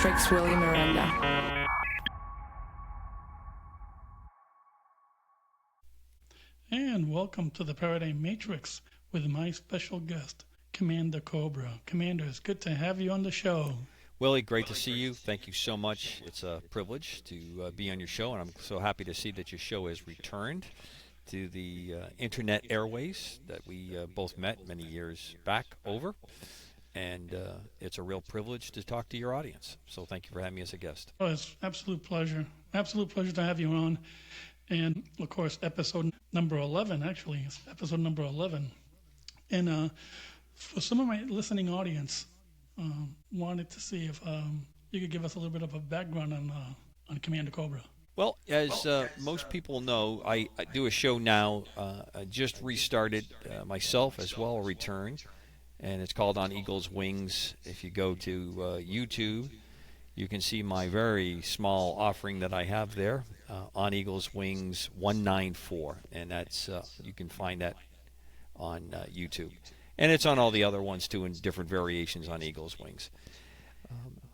Matrix, William Miranda. And welcome to the Paradigm Matrix with my special guest, Commander Cobra. Commander, it's good to have you on the show. Willie, great to see you. Thank you so much. It's a privilege to be on your show, and I'm so happy to see that your show has returned to the internet airways that we both met many years back over. And it's a real privilege to talk to your audience. So thank you for having me as a guest. Oh, it's absolute pleasure. Absolute pleasure to have you on. And, of course, episode number 11, actually. It's episode number 11. And for some of my listening audience, wanted to see if you could give us a little bit of a background on Commander Cobra. Well, as most people know, I do a show now. I just restarted myself as well, a return. And it's called On Eagle's Wings. If you go to YouTube, you can see my very small offering that I have there, On Eagle's Wings 194. And that's you can find that on YouTube. And it's on all the other ones, too, in different variations on Eagle's Wings.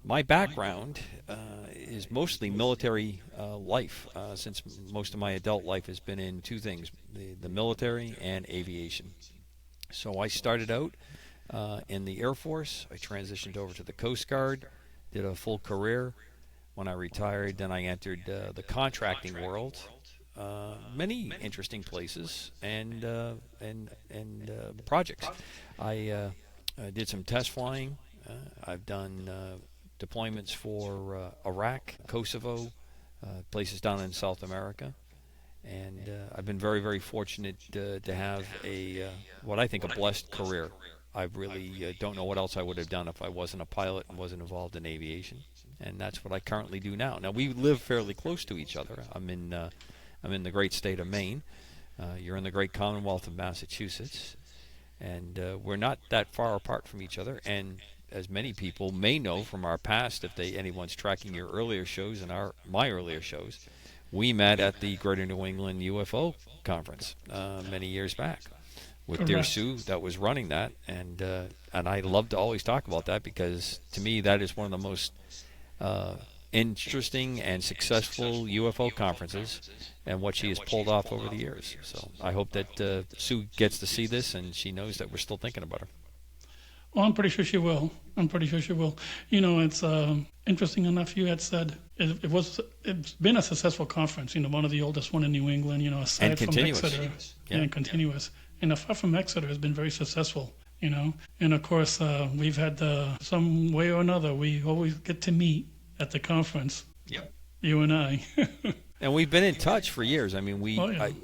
My background is mostly military life, since most of my adult life has been in two things, the military and aviation. So I started out in the Air Force. I transitioned over to the Coast Guard, did a full career. When I retired, then I entered the contracting world. Many interesting places and projects. I did some test flying. I've done deployments for Iraq, Kosovo, places down in South America. And I've been very, very fortunate to have what I think a blessed career. I really don't know what else I would have done if I wasn't a pilot and wasn't involved in aviation. And that's what I currently do now. Now, we live fairly close to each other. I'm in the great state of Maine. You're in the great Commonwealth of Massachusetts. And we're not that far apart from each other. And as many people may know from our past, if anyone's tracking your earlier shows and my earlier shows, we met at the Greater New England UFO conference many years back with Dear Sue that was running that. And I love to always talk about that because, to me, that is one of the most interesting and successful UFO conferences and what she has pulled off over the years. So I hope that Sue gets to see this and she knows that we're still thinking about her. Well, I'm pretty sure she will. You know, it's interesting enough. You had said it's been a successful conference. You know, one of the oldest one in New England. You know, aside from Exeter, and continuous. And apart from Exeter, has been very successful. You know, and of course we've had some way or another. We always get to meet at the conference. Yep. You and I. And we've been in touch for years. I mean, you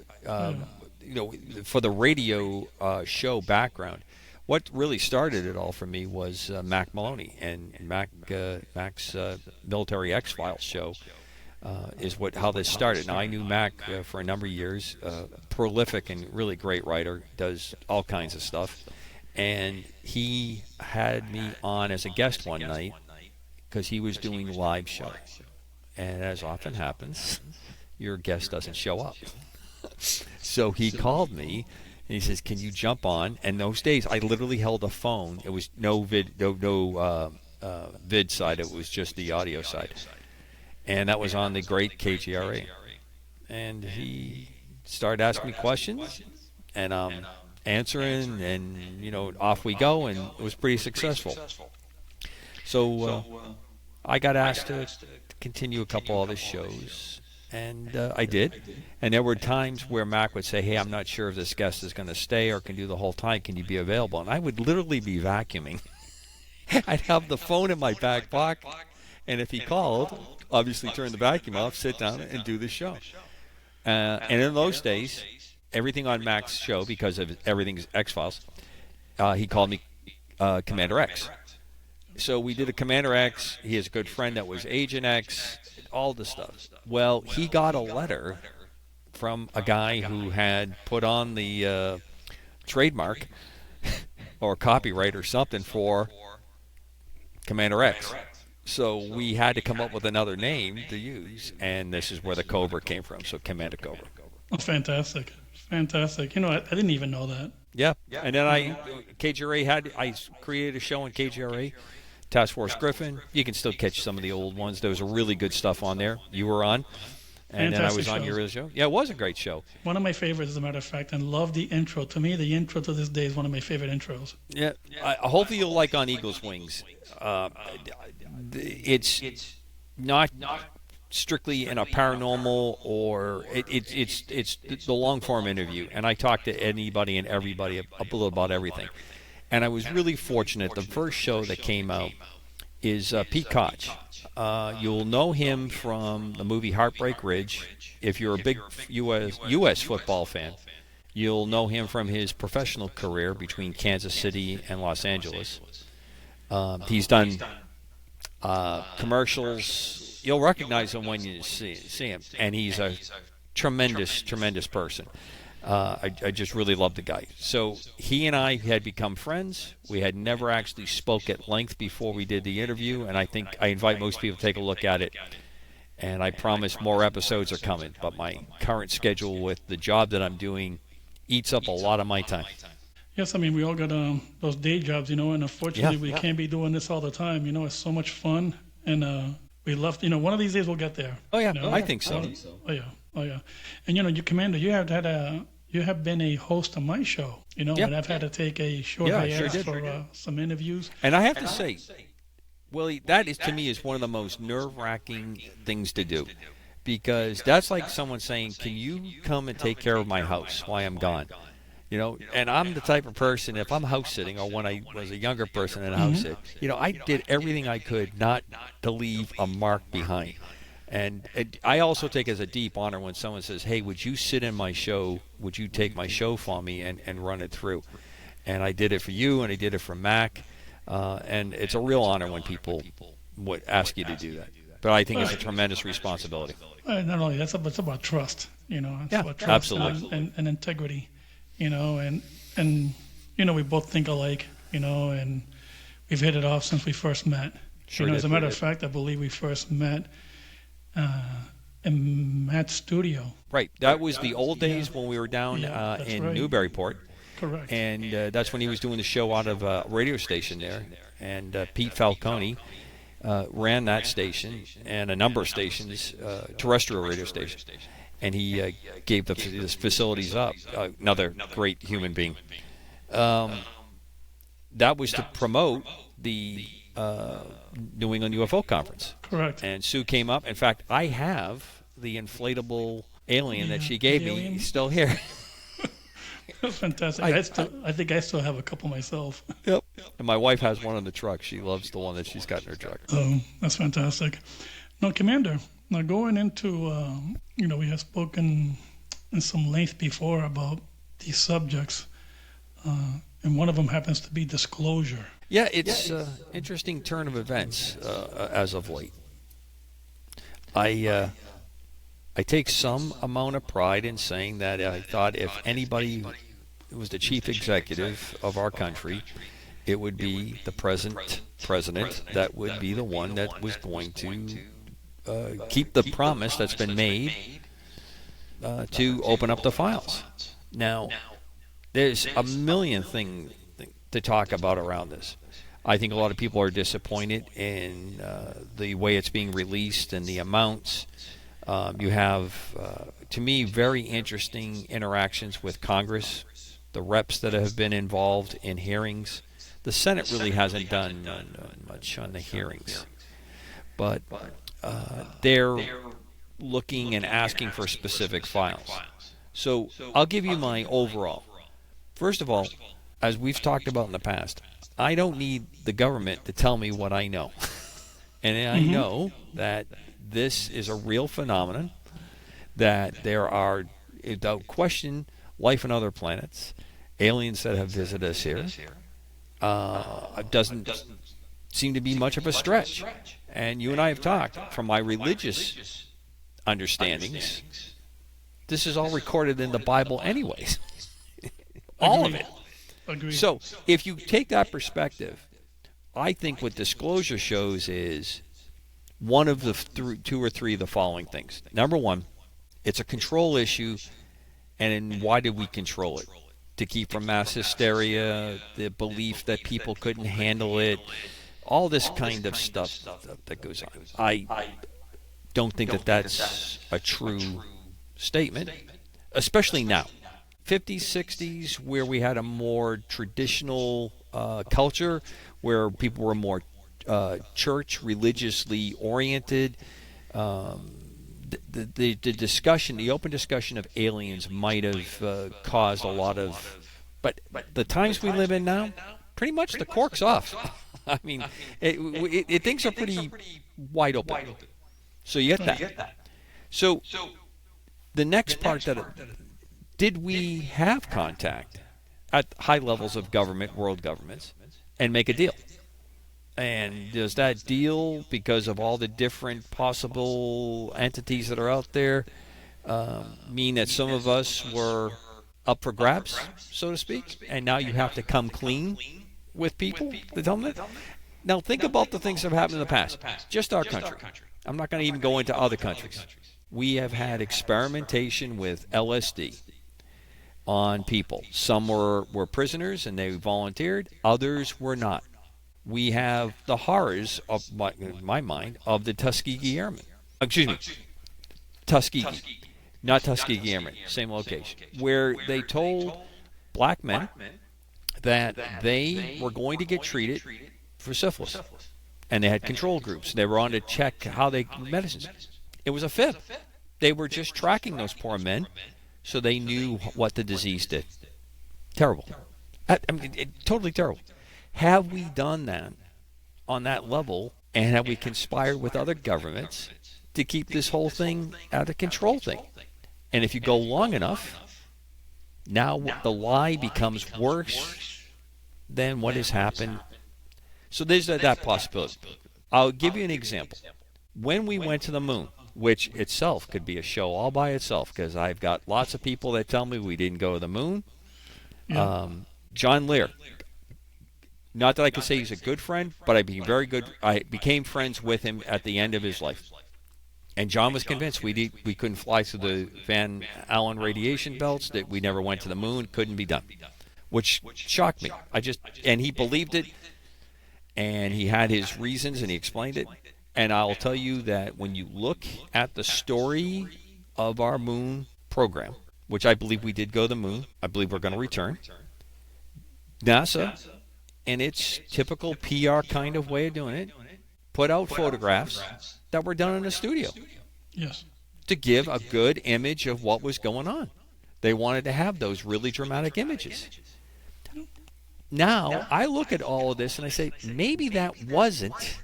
know, for the radio show background. What really started it all for me was Mac Maloney, and Mac's Military X-Files show is how this started. Now, I knew Mac for a number of years, prolific and really great writer, does all kinds of stuff, and he had me on as a guest one night because he was doing live show, and as often happens, your guest doesn't show up. So he called me. And he says, "Can you jump on?" And those days, I literally held a phone. It was no vid side. It was just the audio side, and that was on the great KGRA. And he started asking me questions, and answering, and off we go. And it was pretty successful. So I got asked to continue a couple other shows. And I did. And there were times where Mac would say, "Hey, I'm not sure if this guest is going to stay or can do the whole time. Can you be available?" And I would literally be vacuuming. I'd have the phone in my back pocket. And if he called, obviously turn the vacuum off, sit down, and do the show. And in those days, everything on Mac's show, because of everything's X-Files, he called me Commander X. So we did a Commander X. He has a good friend that was Agent X, all the stuff. Well, he got a letter from a guy who had put on the trademark or copyright or something for Commander X. So we had to come up with another name to use, and this is where the Cobra came from, so Commander Cobra. Oh, fantastic. Fantastic. You know, I didn't even know that. Yeah. And then I created a show on KGRA Task Force Griffin. You can still catch some of the old ones. There was a really good stuff on there. You were on. And then I was on your show. Yeah, it was a great show. One of my favorites, as a matter of fact, and love the intro. To me, the intro to this day is one of my favorite intros. Yeah, hopefully you'll like On Eagle's Wings. It's not strictly in a paranormal or it's the long form interview, and I talk to anybody and everybody a little about everything. And I was really fortunate. The first show that came out is Pete Koch. You'll know him from the movie Heartbreak Ridge. If you're a big U.S. football fan, you'll know him from his professional career between Kansas City and Los Angeles. He's done commercials. You'll recognize him when you see him, and he's a tremendous person. I just really love the guy. So he and I had become friends. We had never actually spoke at length before we did the interview, and I think I invite most people to take a look at it. And I promise more episodes are coming, but my current schedule with the job that I'm doing eats up a lot of my time. Yes, I mean, we all got those day jobs, and unfortunately we can't be doing this all the time. It's so much fun, and we love, one of these days we'll get there. Oh, yeah, I think so. Oh, yeah. And, you, Commander, you have been a host on my show, and I've had to take a short hiatus for some interviews. And I have to say, Willie, that is, to me, is one of the most nerve-wracking things to do. Because that's like someone saying, can you come and take care of my house while I'm gone? And I'm the type of person, if I'm house sitting, or when I was a younger person in a house sit, I did everything I could not to leave a mark behind. And I also take it as a deep honor when someone says, hey, would you sit in my show? Would you take my show for me and run it through? And I did it for you, and I did it for Mac. And it's a real honor when people would ask you to do that. But I think it's a tremendous responsibility. Not only that, it's about trust, It's about trust absolutely. and integrity, and we both think alike, and we've hit it off since we first met. Sure as a matter of fact, I believe we first met in Matt's studio. Right. That was the old days when we were down in Newburyport. Correct. And that's when he was doing the show out of a radio station there. And Pete Falcone ran that station and a number of stations, terrestrial radio stations. And he gave his facilities up. Another great human being. That was to promote the New England UFO conference. Correct. And Sue came up. In fact, I have the inflatable alien that she gave me. He's still here. Fantastic. I think I still have a couple myself. Yep. And my wife has one in the truck. She loves the one that she's got in her truck. Oh, that's fantastic. Now, Commander, going into, we have spoken in some length before about these subjects, and one of them happens to be disclosure. Yeah, it's an interesting turn of events as of late. I take some amount of pride in saying that I thought if anybody was the chief executive of our country, it would be the present president that would be the one that was going to keep the promise that's been made to open up the files. Now, there's a million things to talk about around this. I think a lot of people are disappointed in the way it's being released and the amounts. You have, to me, very interesting interactions with Congress, the reps that have been involved in hearings. The Senate really hasn't done much on the hearings, but they're looking and asking for specific files. So I'll give you my overall. First of all, as we've talked about in the past, I don't need the government to tell me what I know. And I know that this is a real phenomenon, that there are, without question, life on other planets, aliens that have visited us here. It doesn't seem to be much of a stretch. And you and I have talked, from my religious understandings, this is all recorded in the Bible anyways. All of it. Agreed. So if you take that perspective, I think what disclosure shows is one of the two or three of the following things. Number one, it's a control issue, and why did we control it? To keep from mass hysteria, the belief that people couldn't handle it, all this kind of stuff that goes on. I don't think that that's a true statement, especially now. 50s, 60s, where we had a more traditional culture, where people were more church, religiously oriented. The discussion, the open discussion of aliens might have caused a lot of... But the times we live in now, pretty much the cork's off. I mean, things are pretty wide open. So you get that. So the next part did we have contact at high levels of government, world governments, and make a deal? And does that deal, because of all the different possible entities that are out there, mean that some of us were up for grabs, so to speak, and now you have to come clean with people to tell them that? Now think about the things that have happened in the past. Just our country. I'm not going to even go into other countries. We have had experimentation with LSD on people. Some were prisoners and they volunteered. Others were not. We have the horrors, in my mind, of the Tuskegee Airmen. Excuse me, Tuskegee. Not Tuskegee Airmen, same location. Where they told black men that they were going to get treated for syphilis. And they had control groups. They were on to check how they medicines. It was a fib. They were just tracking those poor men so they knew what the disease did. Terrible. I mean, totally terrible. Have we done that on that level, and have we conspired with other governments to keep this whole thing out of control thing? And if you go long enough, now the lie becomes worse than what has happened. So there's that possibility. I'll give you an example. When we went to the moon, which itself could be a show all by itself, because I've got lots of people that tell me we didn't go to the moon. Yeah. John Lear. Not that I could say he's a good friend, but I became friends with him at the end of his life. And John was convinced we couldn't fly through the Van Allen radiation belts, that we never went to the moon, couldn't be done, which shocked me. And he believed it, and he had his reasons, and he explained it. And I'll tell you that when you look at the story of our moon program, which I believe we did go to the moon, I believe we're going to return, NASA, in its typical PR kind of way of doing it, put out photographs that were done in a studio. Yes. To give a good image of what was going on. They wanted to have those really dramatic images. Now, I look at all of this and I say, maybe that wasn't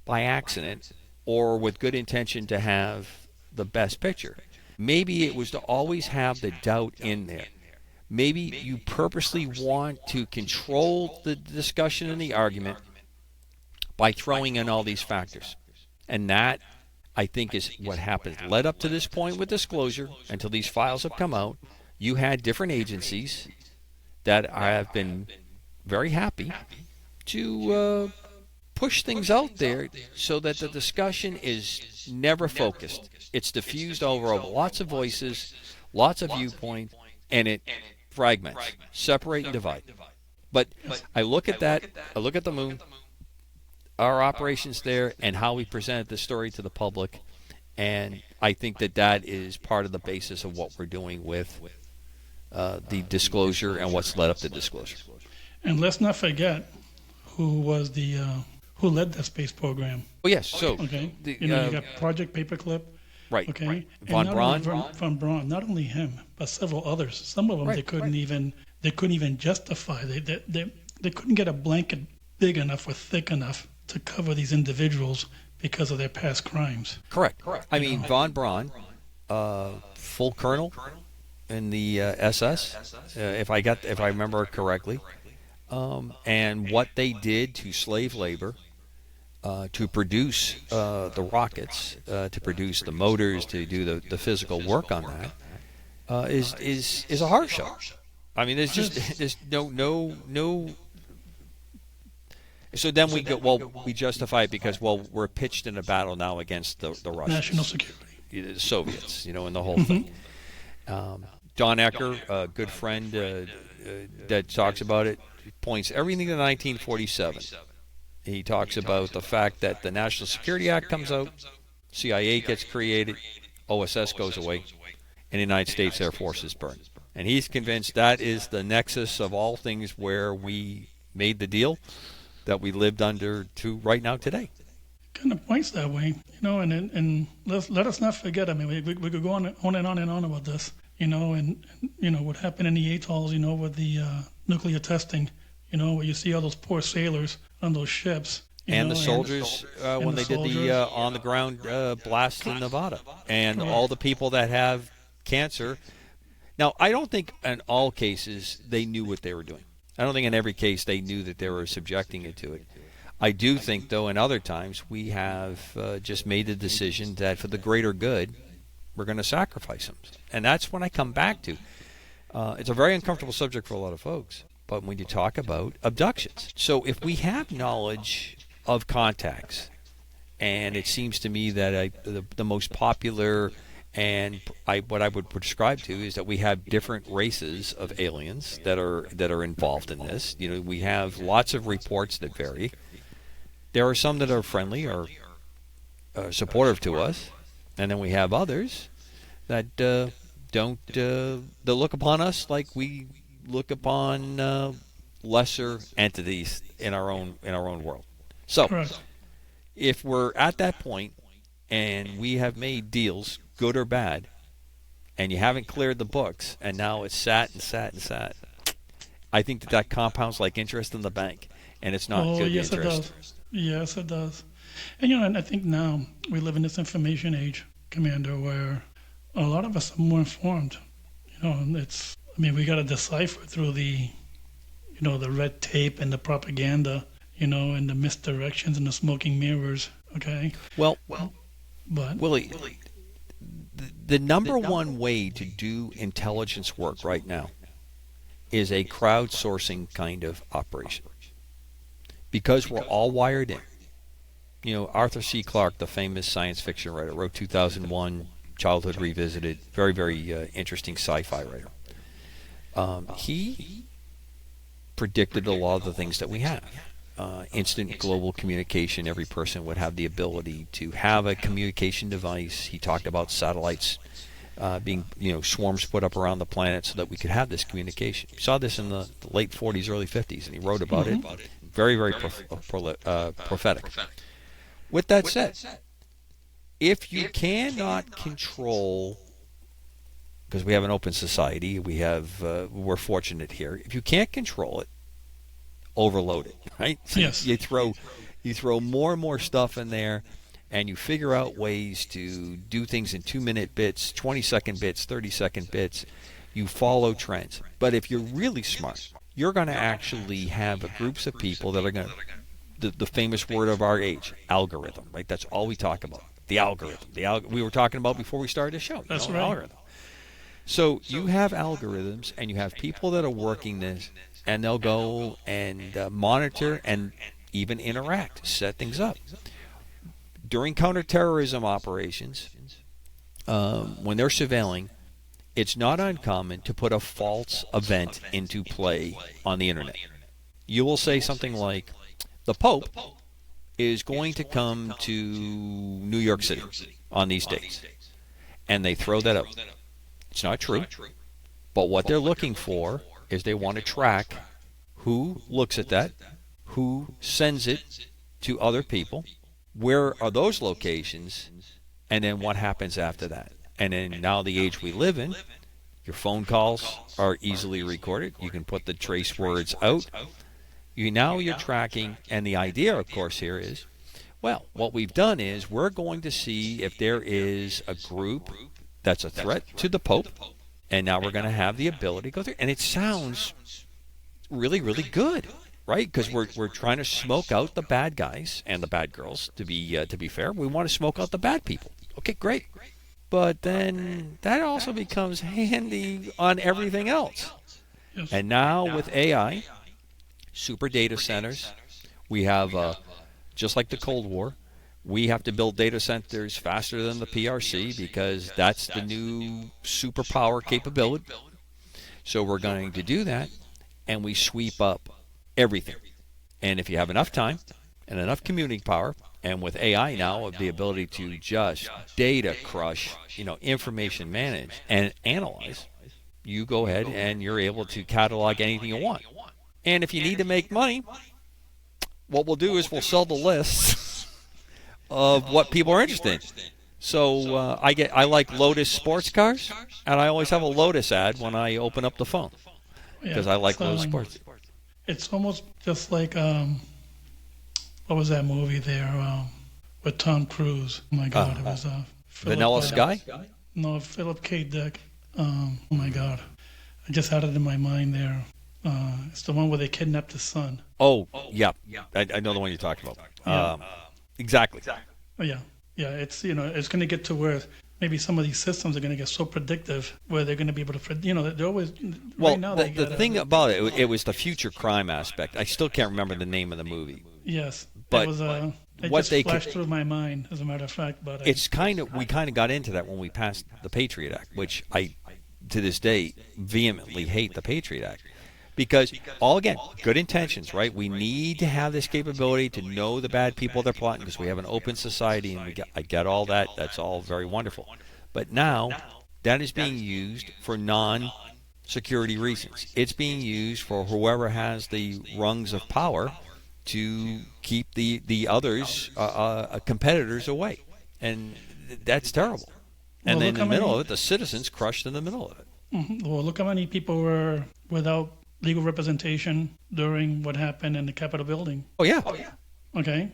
by accident or with good intention to have the best picture. Maybe it was to always have the doubt in there. Maybe you purposely want to control the discussion and the argument by throwing in all these factors. And that, I think, is what happened. Led up to this point with disclosure, until these files have come out, you had different agencies that have been very happy to push things out there so that the discussion is never focused. It's diffused over lots of voices, lots of viewpoints, and it fragments, separate and divide. But I look at that, I look at the moon, our operations there, and how we presented the story to the public, and I think that is part of the basis of what we're doing with the disclosure and what's led up to disclosure. And let's not forget who was who led that space program. Oh yes, so okay, you got Project Paperclip. Right. Okay. Right. Von Braun. Von Braun. Not only him, but several others. Some of them they couldn't even justify. They couldn't get a blanket big enough or thick enough to cover these individuals because of their past crimes. Correct. I mean, Von Braun, full colonel in the SS, if I remember correctly, and what they did to slave labor. To produce the rockets, to produce the motors, to do the physical work on that, is a horror show. I mean, there's no. So then we go, we justify it because we're pitched in a battle now against the Russians, national security, the Soviets, and the whole thing. Don Ecker, a good friend that talks about it, points everything to 1947. He talks about the fact that the National Security Act comes out, CIA gets created, OSS goes away, and the United States Air Force is burned. And he's convinced that is the nexus of all things where we made the deal that we lived under to right now today. Kind of points that way, and let us not forget. I mean, we could go on and on about this, and what happened in the atolls, with the nuclear testing, where you see all those poor sailors on those ships. And the soldiers, when they did the on-the-ground blast in Nevada. And all the people that have cancer. Now, I don't think in all cases they knew what they were doing. I don't think in every case they knew that they were subjecting it to it. I do think, though, in other times we have just made the decision that for the greater good, we're going to sacrifice them. And that's when I come back to. It's a very uncomfortable subject for a lot of folks. But when you talk about abductions. So if we have knowledge of contacts, and it seems to me that the most popular and what I would prescribe to is that we have different races of aliens that are involved in this. We have lots of reports that vary. There are some that are friendly or supportive to us, and then we have others that don't that look upon us like we look upon lesser entities in our own world. So, if we're at that point and we have made deals, good or bad, and you haven't cleared the books, and now it's sat, I think that compounds like interest in the bank, and it's not good yes, interest. It does. Yes, it does. And and I think now we live in this information age, Commander, where a lot of us are more informed. We got to decipher through the red tape and the propaganda, and the misdirections and the smoking mirrors. Okay. Well, but Willie, the number one way to do intelligence work right now is a crowdsourcing kind of operation, because we're all wired in. Arthur C. Clarke, the famous science fiction writer, wrote 2001, Childhood Revisited, very, very interesting sci-fi writer. He predicted a lot of the things that we have. Instant global communication. Every person would have the ability to have a communication device. He talked about satellites being, swarms put up around the planet so that we could have this communication. We saw this in the late 40s, early 50s, and he wrote about it. Very, very prophetic. With that said, if you cannot control, because we have an open society, we're fortunate here. If you can't control it, overload it, right? So yes. You throw more and more stuff in there, and you figure out ways to do things in 2-minute bits, 20-second bits, 30-second bits. You follow trends. But if you're really smart, you're going to actually have groups of people that are going to, the famous word of our age, algorithm, right? That's all we talk about. The algorithm. We were talking about before we started the show. That's right. Algorithm. So you have algorithms, and you have people that are working this, and they'll go and monitor and even interact, set things up. During counterterrorism operations, when they're surveilling, it's not uncommon to put a false event into play on the internet. You will say something like, the Pope is going to come to New York City on these dates. And they throw that out. It's not true. But what they're looking for is they want to track who looks at that, who sends it to other people, where are those locations, and then what happens after that. And then now the age we live in, your phone calls are easily recorded. You can put the trace words out. Now you're tracking, and the idea, of course, here is, well, what we've done is we're going to see if there is a group that's a threat to the Pope, and now we're going to have the ability to go through. And it sounds really, really good, right? Because we're trying to smoke out the bad guys and the bad girls. To be fair, we want to smoke out the bad people. Okay, great. But then that also becomes handy on everything else. And now with AI, super data centers, we have, just like the Cold War, we have to build data centers faster than the PRC because that's the new superpower capability. So we're going to do that, and we sweep up everything. And if you have enough time, and enough commuting power, and with AI now, the ability to just data crush, information manage and analyze, you go ahead and you're able to catalog anything you want. And if you need to make money, what we'll do is we'll sell the lists of what people are interested in. So I like Lotus sports cars, and I always have a Lotus ad when I open up the phone because I like Lotus sports. It's almost just like what was that movie there with Tom Cruise? Oh my God, it was Vanilla Sky? No, Philip K. Dick. Oh my God, I just had it in my mind there. It's the one where they kidnapped his son. Oh, yeah. I know the one you're talking about. Exactly. Yeah. It's it's going to get to where maybe some of these systems are going to get so predictive where they're going to be able to, they're always. Well, right now the thing about it was the future crime aspect. I still can't remember the name of the movie. Yes, but it was what just flashed through my mind, as a matter of fact. But it's we kind of got into that when we passed the Patriot Act, which I, to this day, vehemently hate the Patriot Act. Because, again, good intentions, right? We need to have this capability to know the bad people they're plotting because we have an open society, and I get all that. That's all very wonderful. But now, that is being used for non-security reasons. It's being used for whoever has the rungs of power to keep the others, competitors, away. And that's terrible. And then in the middle of it, the citizens crushed in the middle of it. Mm-hmm. Well, look how many people were without legal representation during what happened in the Capitol building. Oh, yeah. Okay.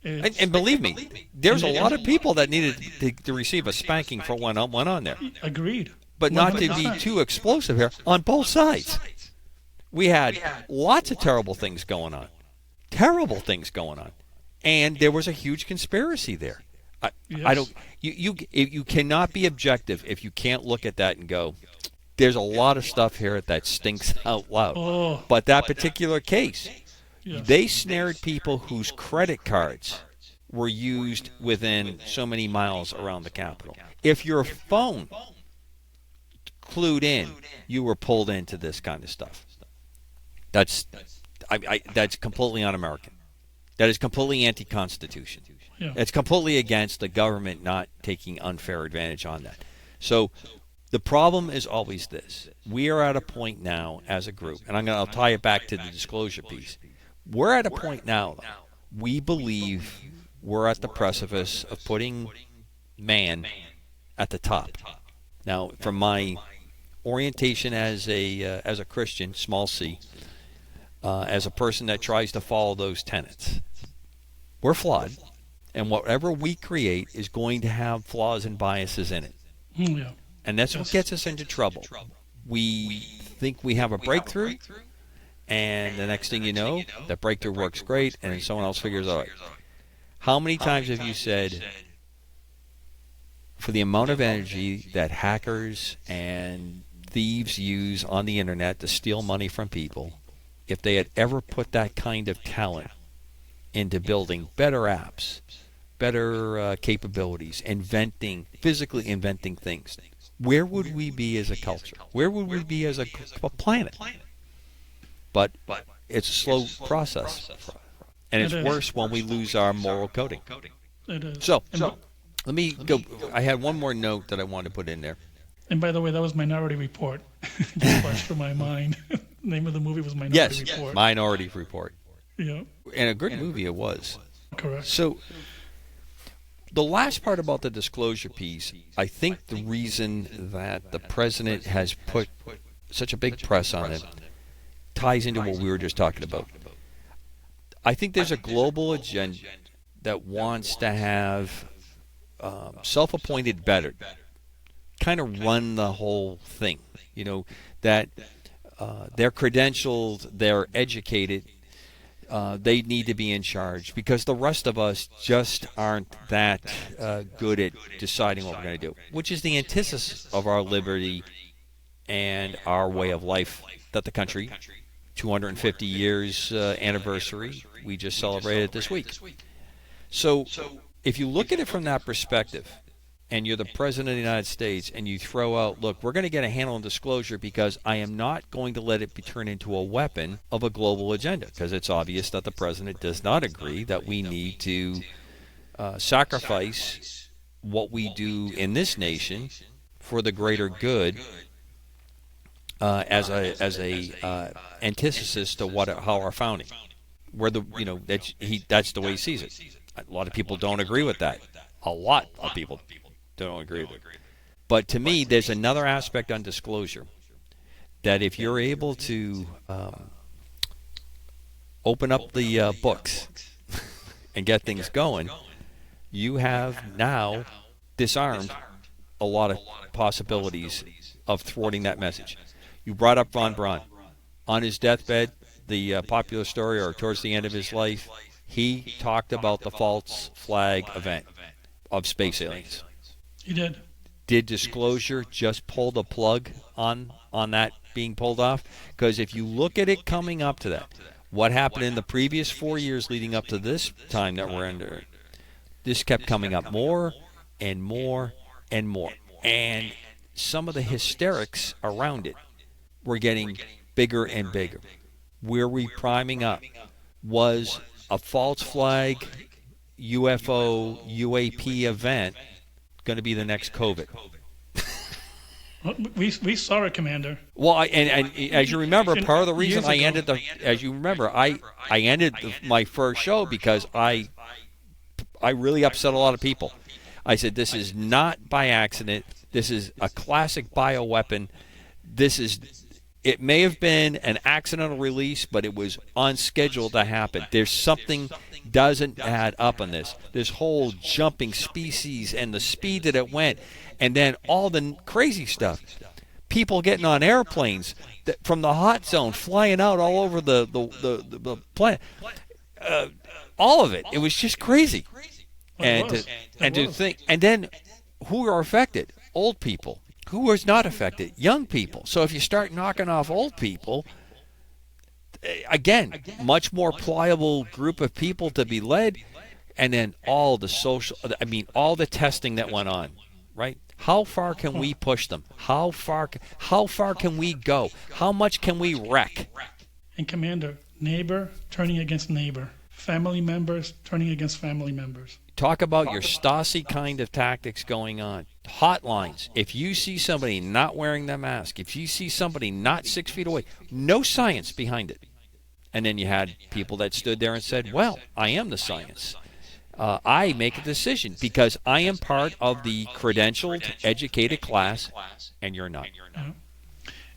And believe me, there's a lot of people that needed to receive a spanking for what went on there. Agreed. But 100%. Not to be too explosive here, on both sides. We had lots of terrible things going on. Terrible things going on. And there was a huge conspiracy there. I don't. You cannot be objective if you can't look at that and go, there's a lot of stuff here that stinks out loud. Oh, but that particular case, they snared people whose credit cards were used within so many miles around the Capitol. If your phone clued in, you were pulled into this kind of stuff. That's completely un-American. That is completely anti-Constitution. Yeah. It's completely against the government not taking unfair advantage on that. So the problem is always this. We are at a point now as a group, and I'll tie it back to the disclosure piece. We're at a point now, we believe we're at the precipice of putting man at the top. Now, from my orientation as a Christian, small c, as a person that tries to follow those tenets, we're flawed, and whatever we create is going to have flaws and biases in it. Yeah. And that's what gets us into trouble. We think we have a breakthrough, and the next thing you know, that breakthrough works great, and then someone else figures out. How many times have you said, for the amount of energy that hackers and thieves use on the internet to steal money from people, if they had ever put that kind of talent into building better apps, better capabilities, physically inventing things, where would we be as a culture? Where would we be as a planet? But it's a slow process. And it's worse when we lose our moral coding. It is. So let me go. I had one more note that I wanted to put in there. And by the way, that was Minority Report. Just flashed through my mind. The name of the movie was Minority Report. Yes, Minority Report. Yeah. And a good movie it was. Correct. So the last part about the disclosure piece, I think the reason that the president has put such a big press on it ties into what we were just talking about. I think there's a global agenda that wants to have self-appointed better kind of run the whole thing. You know, that they're credentialed, they're educated, they need to be in charge because the rest of us just aren't that good at deciding what we're going to do, which is the antithesis of our liberty and our way of life that the country, 250 years anniversary, we just celebrated this week. So if you look at it from that perspective, and you're the president of the United States, and you throw out, look, we're going to get a handle on disclosure because I am not going to let it be turned into a weapon of a global agenda, because it's obvious that the president does not agree that we need to sacrifice what we do in this nation for the greater good as a antithesis to how our founding, where that's the way he sees it. A lot of people don't agree with that. A lot of people don't agree with it. But to me, there's another aspect on disclosure that if you're able to open up the books and get things going, you have now disarmed a lot of possibilities of thwarting that message. You brought up von Braun. On his deathbed, the popular story, or towards the end of his life, he talked about the false flag event of space aliens. He did. Did disclosure just pull the plug on that being pulled off? Because if you look at it coming up to that, what happened in the previous 4 years leading up to this time that we're under, this kept coming up more and more and more. And some of the hysterics around it were getting bigger and bigger. Where we priming up was a false flag UFO UAP event going to be the next COVID. We saw it, Commander. Well, and as you remember, part of the reason I ended I ended my first show because I really upset a lot of people. I said, this is not by accident. This is a classic bioweapon. It may have been an accidental release, but it was on schedule to happen. There's something doesn't add up on this. This whole jumping species and the speed that it went, and then all the crazy stuff. People getting on airplanes from the hot zone, flying out all over the planet. All of it. It was just crazy. And to think, and then who are affected? Old people. Who was not affected? Young people. So if you start knocking off old people, again, much more pliable group of people to be led, and then all the testing that went on, right? How far can we push them? How far can we go? How much can we wreck? And Commander, neighbor turning against neighbor, family members turning against family members. Talk about your Stasi kind of tactics going on. Hotlines. If you see somebody not wearing their mask, if you see somebody not 6 feet away, no science behind it. And then you had people that stood there and said, well, I am the science. I make a decision because I am part of the credentialed, educated class, and you're not. Yeah.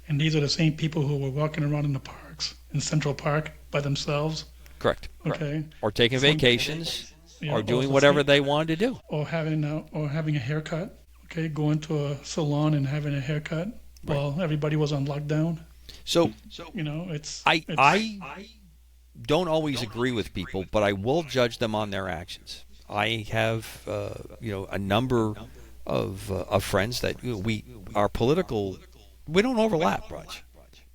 And these are the same people who were walking around in the parks, in Central Park, by themselves. Correct. Okay. Or taking vacations. Or doing whatever they wanted to do. Or having a haircut. Okay, going to a salon and having a haircut while everybody was on lockdown. So it's I don't always agree with people, but I will judge them on their actions. I have a number of friends that our political we don't overlap much,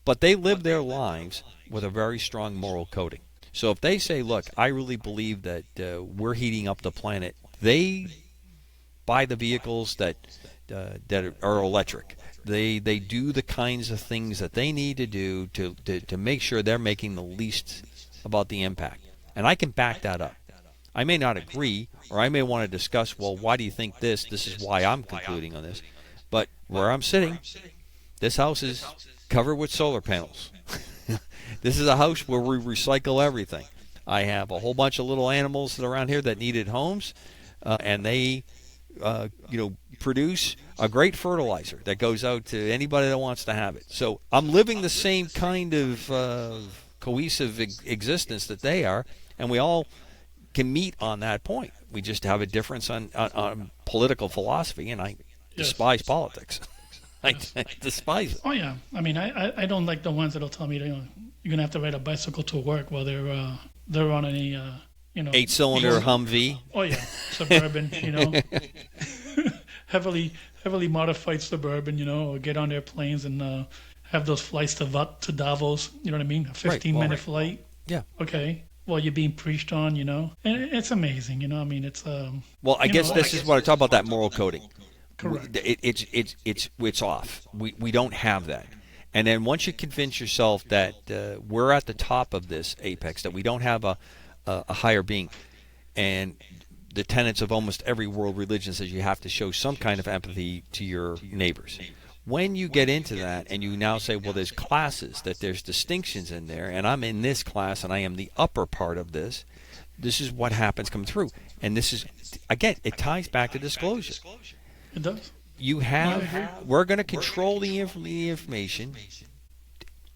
but they live their lives with a very strong moral coding. So if they say, look, I really believe that we're heating up the planet, they buy the vehicles that are electric. They do the kinds of things that they need to do to make sure they're making the least about the impact. And I can back that up. I may not agree, or I may want to discuss, well, why do you think this? This is why I'm concluding on this. But where I'm sitting, this house is covered with solar panels. This is a house where we recycle everything. I have a whole bunch of little animals that are around here that needed homes, and they, produce a great fertilizer that goes out to anybody that wants to have it. So I'm living the same kind of cohesive existence that they are, and we all can meet on that point. We just have a difference on political philosophy, and I despise politics. I despise it. Oh yeah, I mean, I don't like the ones that'll tell me you're gonna have to ride a bicycle to work while they're on any 8-cylinder Humvee. Oh yeah, Suburban, heavily modified Suburban, or get on their planes and have those flights to Davos. You know what I mean? A 15-minute flight. Yeah. Okay. Well, you're being preached on, and it's amazing. I mean, it's Well, I guess this is what I talk about, that moral coding. Correct. It's off. We don't have that. And then once you convince yourself that we're at the top of this apex, that we don't have a higher being, and the tenets of almost every world religion says you have to show some kind of empathy to your neighbors. When you get into that and you now say, well, there's classes, that there's distinctions in there, and I'm in this class and I am the upper part of this, this is what happens come through. And this is, again, it ties back to disclosure. It does. We're going to control the information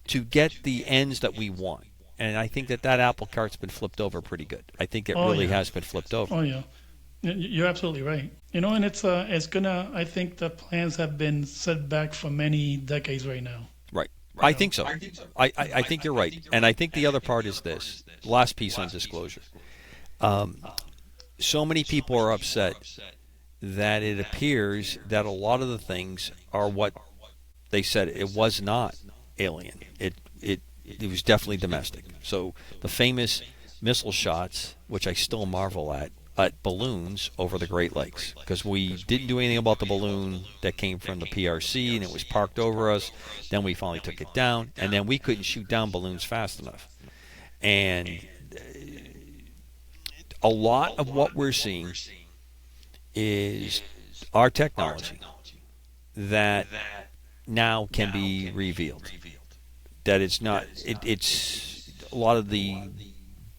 to get the ends that we want. And I think that apple cart's been flipped over pretty good. I think it really has been flipped over. Oh, yeah. You're absolutely right. And it's gonna. I think the plans have been set back for many decades right now. Right. I think so. I think you're right. And I think the other part is this. Last piece on disclosure. So many people are upset that it appears that a lot of the things are what they said. It was not alien. It was definitely domestic. So the famous missile shots, which I still marvel at balloons over the Great Lakes, because we didn't do anything about the balloon that came from the PRC and it was parked over us. Then we finally took it down, and then we couldn't shoot down balloons fast enough. And a lot of what we're seeing is our technology that now can be revealed. That it's not, it's a lot of the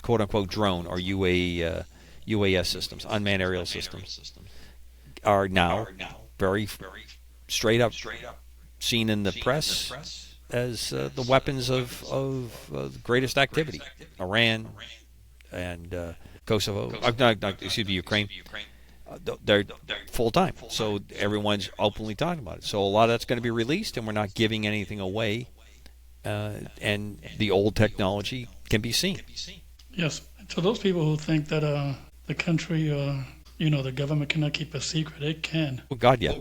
quote-unquote drone or UAS systems, unmanned aerial systems, are now very straight up seen in the press as the weapons of greatest activity. Iran and Kosovo, Ukraine. They're full time, so everyone's openly talking about it. So a lot of that's going to be released, and we're not giving anything away. And the old technology can be seen. Yes. To those people who think that the country or the government cannot keep a secret, it can. Oh God, yeah.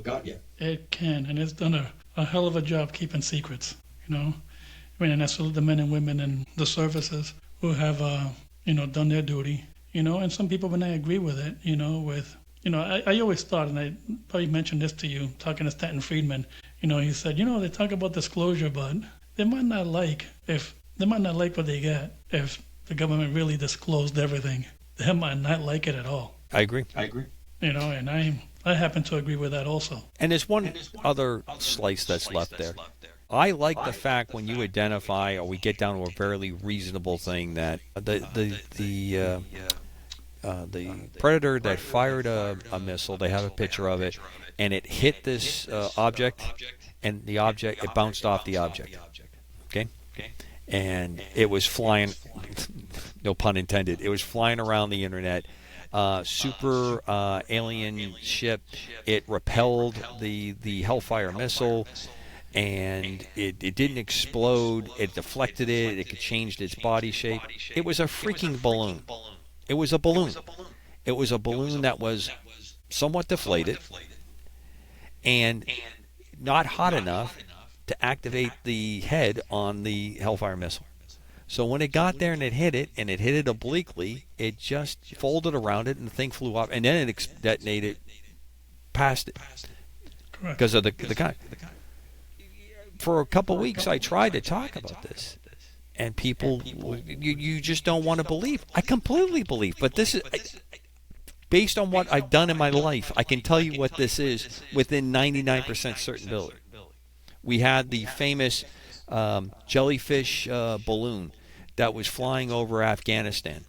It can, and it's done a hell of a job keeping secrets. And I salute the men and women in the services who have done their duty. And some people, when I agree with it, I always thought, and I probably mentioned this to you, talking to Stanton Friedman, he said, they talk about disclosure, but they might not like what they get if the government really disclosed everything. They might not like it at all. I agree. And I happen to agree with that also. And there's one other slice that's left there. I like the fact when you identify, or we get down to a fairly reasonable thing, that the predator that fired a missile, they have a picture of it, and it hit this object, and it bounced off the object. Okay? And it was flying, no pun intended, it was flying around the internet. Super alien ship. It repelled the Hellfire missile, and it didn't explode. It deflected it. It changed its body shape. It was a freaking balloon. It was a balloon. It was a balloon that was somewhat deflated and not hot enough to activate the head on the Hellfire missile. So when it got there and it hit it obliquely, it just folded around it and the thing flew off, and then it detonated past it. Correct. Because of the kind. For a couple weeks, I tried to talk about this, and people, you just don't want to believe. I completely believe, but this is based on what I've done in my life. I can tell you what this is within 99% certainty. We had the famous jellyfish balloon that was flying over Afghanistan,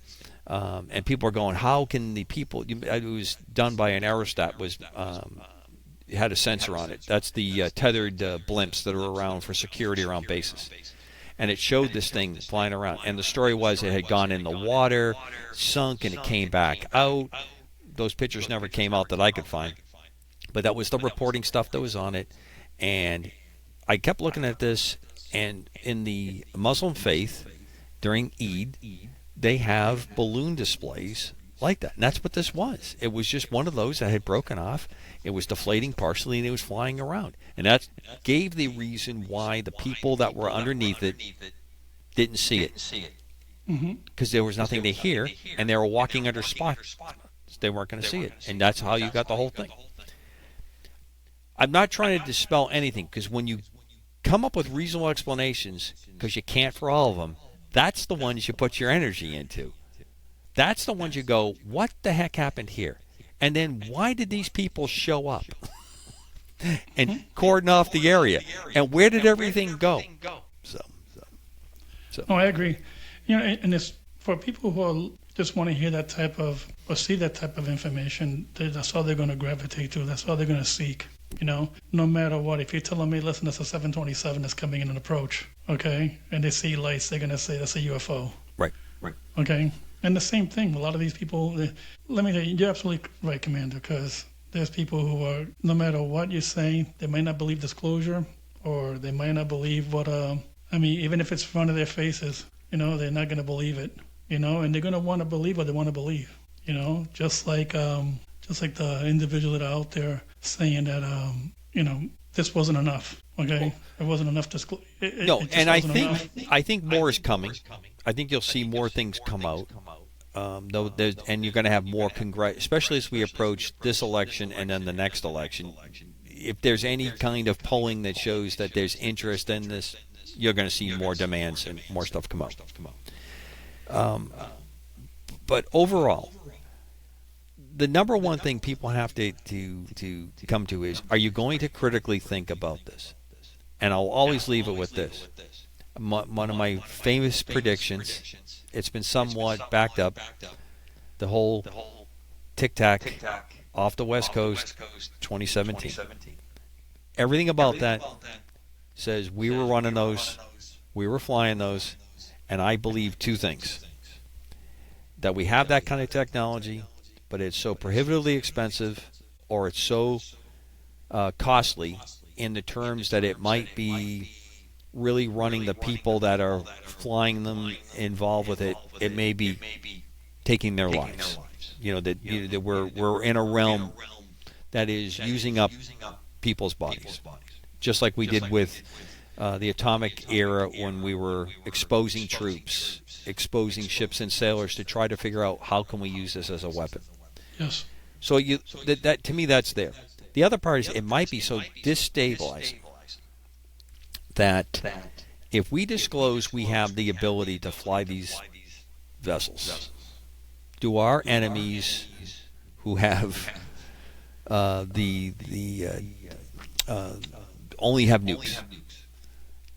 and people are going, "How can the people?" It was done by an aerostat. It had a sensor on it. That's the tethered blimps that are around for security around bases. And it showed this thing flying around. And the story was it had gone in the water, sunk, and it came back out. Those pictures never came out that I could find. But that was the reporting stuff that was on it. And I kept looking at this, and in the Muslim faith, during Eid, they have balloon displays like that. And that's what this was. It was just one of those that had broken off. It was deflating partially, and it was flying around. And that gave the reason why the people that were underneath it didn't see it. Because there was nothing to hear, and they were walking under spots. They weren't going to see it. And that's how you got the whole thing. I'm not trying to dispel anything, because when you come up with reasonable explanations, because you can't for all of them, that's the ones you put your energy into. That's the ones you go, what the heck happened here? And then why did these people show up and cordon off the area? And where did everything go? So. Oh, I agree. And it's for people who just want to hear that type of, or see that type of information, that's all they're going to gravitate to. That's all they're going to seek. No matter what. If you're telling me, listen, that's a 727 that's coming in an approach, okay, and they see lights, they're going to say that's a UFO. Right. Okay. And the same thing, a lot of these people, let me tell you, you're absolutely right, Commander, because there's people who are, no matter what you say, they might not believe disclosure, or they might not believe what, even if it's in front of their faces, they're not going to believe it, and they're going to want to believe what they want to believe, just like the individual that are out there saying that, this wasn't enough, okay? It wasn't enough to... I think more is coming. I think you'll see more things come out. And you're going to have more especially as we approach this election and then the next election. If there's any kind of polling that shows that there's interest in this, you're going to see more demands and more stuff come out. But overall, the number one thing people have to come to is, are you going to critically think about this? And I'll always leave it with this. One of my famous predictions, it's been somewhat backed up, the whole tic-tac off the West Coast 2017. Everything about that says we were running those, we were flying those, and I believe two things. That we have that kind of technology, but it's so prohibitively expensive, or it's so costly in the terms that it might be really running the people that are flying them involved with it. It may be taking their lives. That we're in a realm that is using up people's bodies, just like we did with the atomic era when we were exposing troops, exposing ships and sailors to try to figure out how can we use this as a weapon. Yes. So that to me, that's there. The other part is it might be so destabilizing that if we disclose we have the ability to fly these vessels, do our enemies who have only have nukes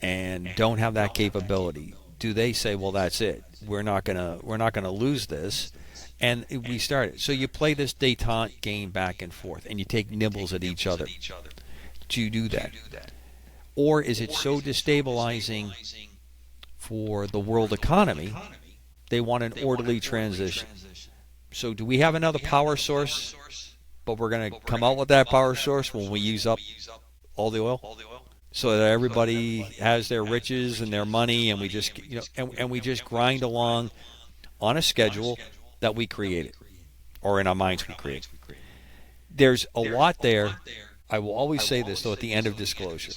and don't have that capability, do they say, well, that's it, we're not gonna lose this, and we start it? So you play this détente game back and forth, and you take nibbles at each other. Do you do that? Or is it so destabilizing for the world economy, they want an orderly transition? So do we have another power source, but we're going to come out with that power source when we use up all the oil, so that everybody has their riches and their money, and we just and we just grind along on a schedule that we created, or in our minds we create? There's a lot there. I will always say this, though, at the end of disclosure.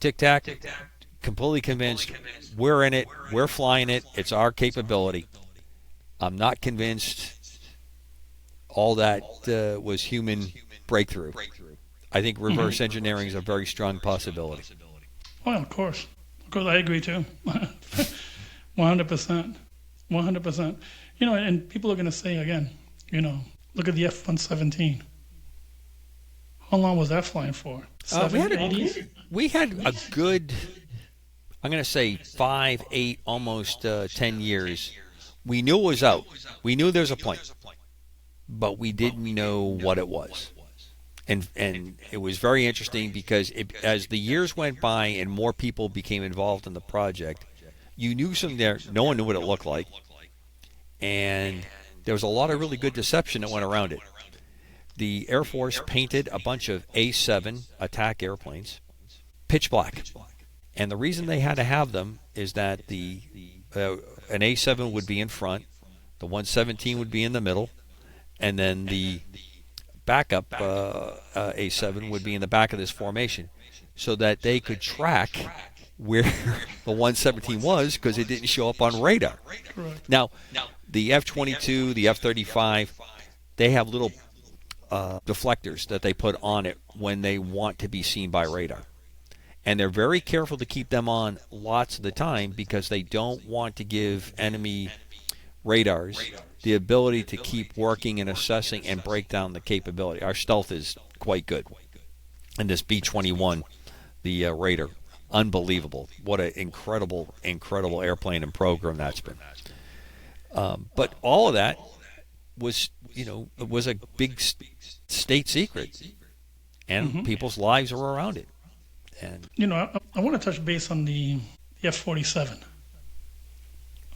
Tic-tac, completely convinced, we're in it, we're flying it, it's our capability. I'm not convinced all that was human breakthrough. I think reverse engineering is a very strong possibility. Well, of course. I agree too. 100%. 100%. And people are going to say again, look at the F-117. How long was that flying for? 80s? We had a good, I'm going to say 5, 8, almost 10 years. We knew it was out. We knew there was a plane, but we didn't know what it was. And it was very interesting because as the years went by and more people became involved in the project, you knew something there. No one knew what it looked like. And there was a lot of really good deception that went around it. The Air Force painted a bunch of A-7 attack airplanes pitch black. And the reason they had to have them is that an A-7 would be in front, the 117 would be in the middle, and then the backup A-7 would be in the back of this formation, so that they could track where the 117 was, because it didn't show up on radar. Correct. Now, the F-22, the F-35, they have little deflectors that they put on it when they want to be seen by radar. And they're very careful to keep them on lots of the time because they don't want to give enemy radars the ability to keep working and assessing and break down the capability. Our stealth is quite good. And this B-21, the Raider, unbelievable. What an incredible, incredible airplane and program that's been. But all of that was, it was a big state secret. And people's lives were around it. And I want to touch base on the F-47.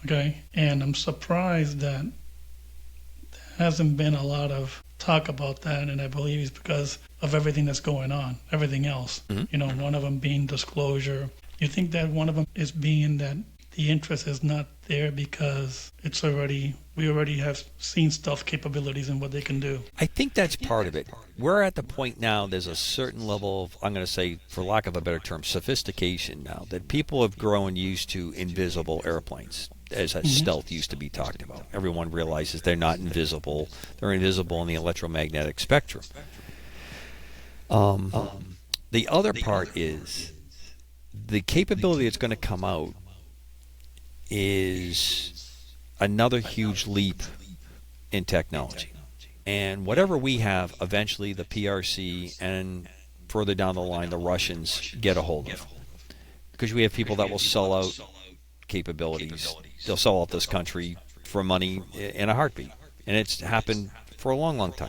Okay, and I'm surprised that there hasn't been a lot of talk about that, and I believe it's because of everything that's going on, everything else. One of them being disclosure. You think that one of them is being that the interest is not there because we already have seen stealth capabilities and what they can do? I think that's part of it. We're at the point now, there's a certain level of, I'm going to say, for lack of a better term, sophistication now, that people have grown used to invisible airplanes, as stealth used to be talked about. Everyone realizes they're not invisible. They're invisible in the electromagnetic spectrum. The other part is the capability that's going to come out is another huge leap in technology. And whatever we have, eventually the PRC and further down the line the Russians get a hold of. Because we have people that will sell out capabilities. They'll sell out this country for money in a heartbeat. And it's happened for a long, long time.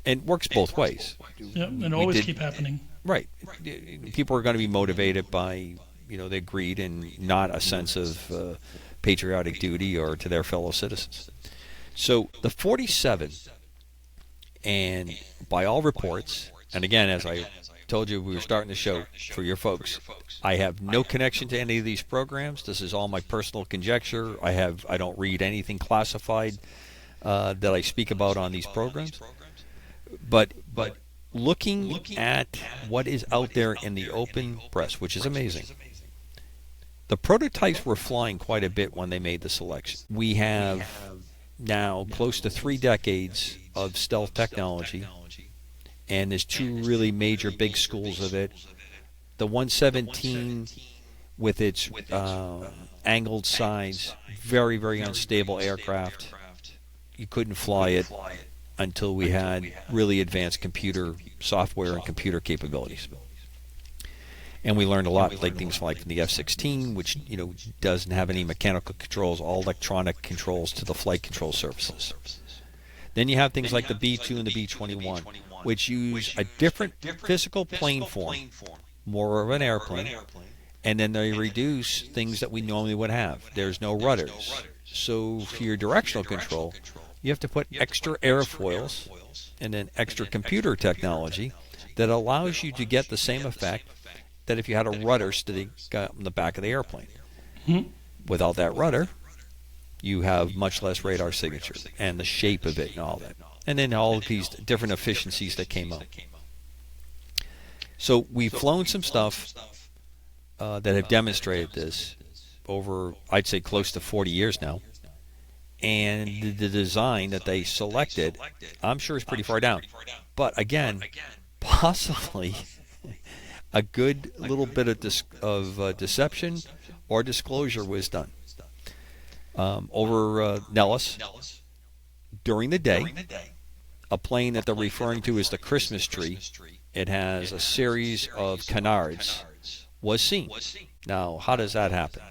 And it works both ways. Yeah, and always keep happening. Right. People are going to be motivated by their greed and not a sense of patriotic duty or to their fellow citizens. So the 47, and by all reports, and again, as I told you, we were starting the show for your folks, I have no connection to any of these programs. This is all my personal conjecture. I don't read anything classified that I speak about on these programs. But looking at what is out there in the open press, which is amazing, the prototypes were flying quite a bit when they made the selection. We have now close to 3 decades of stealth technology, and there's 2 really major big schools of it. The 117 with its angled sides, very, very unstable aircraft. You couldn't fly it until we had really advanced computer software and computer capabilities. And we learned a lot, like things like from the F-16, which doesn't have any mechanical controls, all electronic controls to the flight control surfaces. Then you have things like the B-2 and the B-21, which use a different physical plane form, more of an airplane, and then they reduce things that we normally would have. There's no rudders. So for your directional control, you have to put extra airfoils and then extra computer technology that allows you to get the same effect that if you had a rudder sitting on the back of the airplane. Without that rudder, you have much less radar signature and the shape of it and all that. And then all of these different efficiencies that came up. So we've flown some stuff that have demonstrated this over, I'd say, close to 40 years now. And the design that they selected, I'm sure is pretty far down. But again, possibly a good little bit of deception or disclosure was done. Over Nellis, during the day, a plane that they're referring to as the Christmas tree, it has a series of canards, was seen. Now, how does that happen?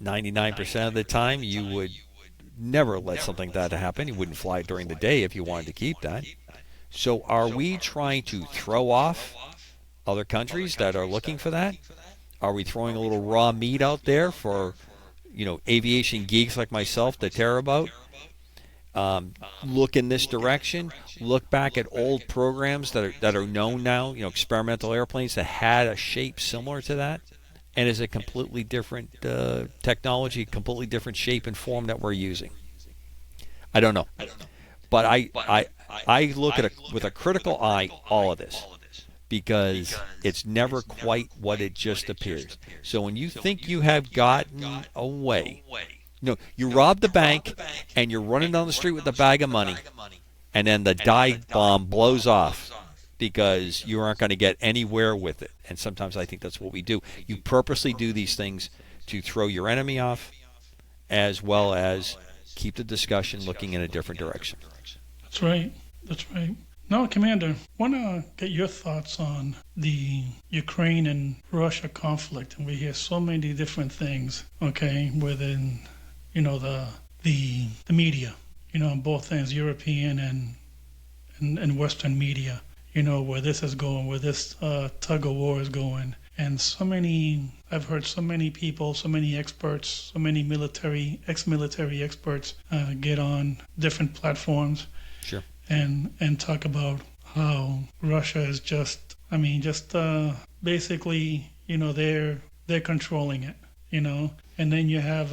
99% of the time, you would never let something like that happen. You wouldn't fly during the day if you wanted to keep that. So are we trying to throw off other countries that are looking for that? Are we throwing a little raw meat out there for, aviation geeks like myself to care about? Look in this direction. Look back at old programs that are known now, experimental airplanes that had a shape similar to that. And is a completely different technology, completely different shape and form that we're using? I don't know. But I look at with a critical eye all of this, because it's never quite what it just appears. So when you think you have gotten away, you robbed the bank and you're running down the street with a bag of money, and then the dive bomb blows off because you aren't going to get anywhere with it. And sometimes I think that's what we do. You purposely do these things to throw your enemy off, as well as keep the discussion looking in a different direction. That's right. That's right. Now, Commander, I want to get your thoughts on the Ukraine and Russia conflict. And we hear so many different things, okay, within, the media, on both ends, European and Western media, where this is going, where this tug of war is going. And I've heard so many people, so many experts, so many ex-military experts get on different platforms. Sure. And talk about how Russia is basically, they're controlling it, And then you have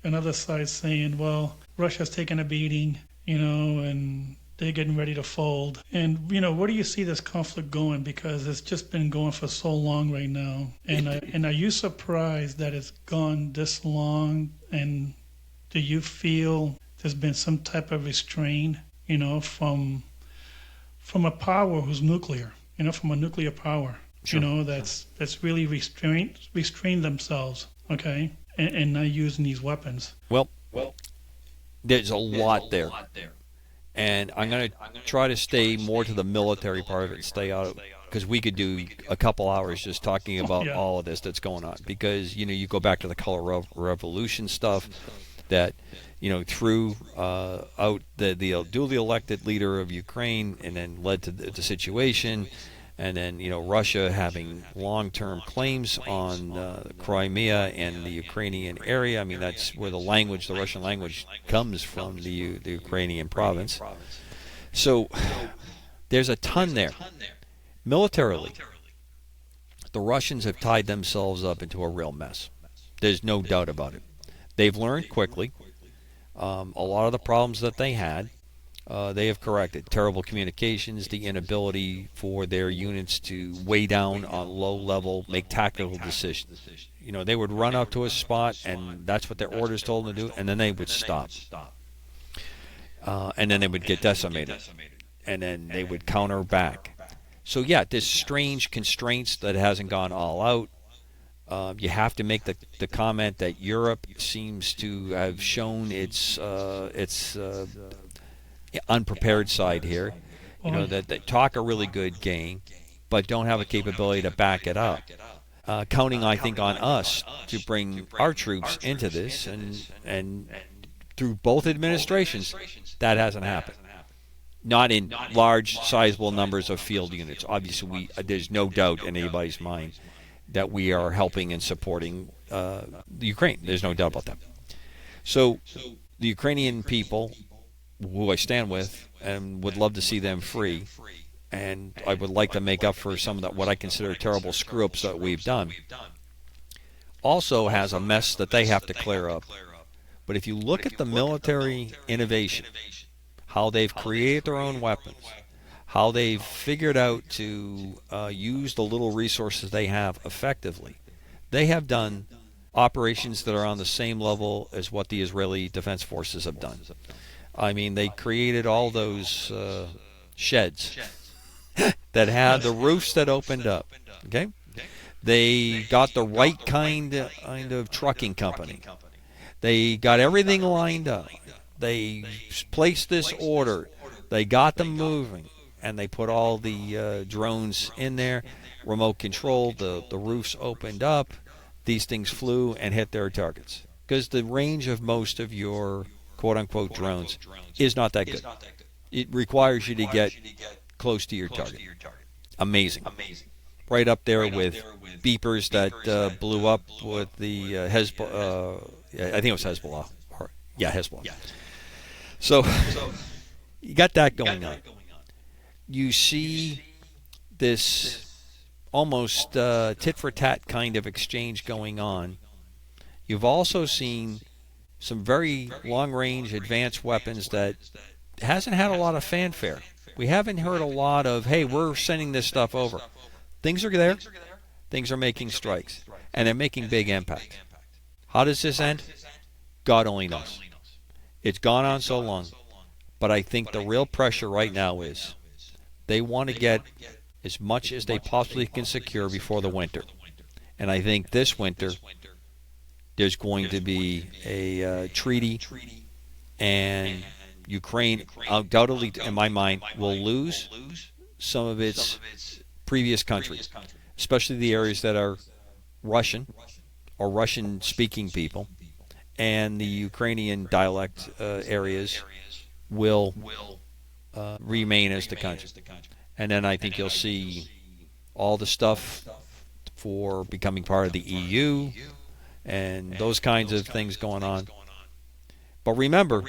another side saying, well, Russia's taking a beating, and they're getting ready to fold. And, where do you see this conflict going? Because it's just been going for so long right now. And are you surprised that it's gone this long? And do you feel there's been some type of restraint, from a power who's nuclear, from a nuclear power, Sure. that's really restrained themselves, okay, and not using these weapons? Well, there's a lot there. And I'm going to try to stay more to the military part of it, stay out of, because we could do a couple hours just talking about all of this that's going on. Because, you go back to the color revolution stuff that, threw out the duly elected leader of Ukraine and then led to the situation. And then, Russia having long-term claims on Crimea and the Ukrainian area. I mean, that's where the Russian language comes from, the Ukrainian province. So there's a ton there. Militarily, the Russians have tied themselves up into a real mess. There's no doubt about it. They've learned quickly. A lot of the problems that they had, they have corrected. Terrible communications, the inability for their units to weigh down on low level, make tactical decisions. They would run up to a spot, and that's what their orders told them to do, and then they would stop. And then they would get decimated. And then they would counter back. So, there's strange constraints that hasn't gone all out. You have to make the comment that Europe seems to have shown its unprepared side here. That they talk a really good game, but don't have a capability to back it up. Counting, I think, on us to bring our troops into this, and through both administrations, that hasn't happened. Not in large, sizable numbers of field units. Obviously, there's no doubt in anybody's mind that we are helping and supporting the Ukraine. There's no doubt about that. So the Ukrainian people, who I stand with, and would love to see them free, and I would like to make up for some of that, what I consider terrible screw-ups that we've done, also has a mess that they have to clear up. But if you look at the military innovation, how they've created their own weapons, how they've figured out to use the little resources they have effectively, they have done operations that are on the same level as what the Israeli Defense Forces have done. I mean, they created all those sheds that had the roofs that opened up. Okay, they got the right kind of trucking company. They got everything lined up. They placed this order. They got them moving, and they put all the drones in there, remote control. The roofs opened up. These things flew and hit their targets. Because the range of most of your quote-unquote drones is not that good. It requires you to get close to your target. Amazing. Right up there with beepers that blew up with the Hezbollah. I think it was Hezbollah. Hezbollah. So you got that going on. You see this almost tit-for-tat kind of exchange going on. You've also seen some very long-range advanced weapons that hasn't had a lot of fanfare. We haven't heard a lot of, hey, we're sending this stuff over. Things are there. Things are making strikes. And they're making big impact. How does this end? God only knows. It's gone on so long. But I think the real pressure right now is they want to get as much as they possibly can secure before the winter. And I think this winter there's going to be a treaty, and Ukraine undoubtedly, in my mind, will lose some of its previous countries, especially the areas that are Russian or Russian-speaking people, and the Ukrainian dialect areas will remain as the country. And then I think you'll see all the stuff for becoming part of the EU and those kinds of things going on. But remember,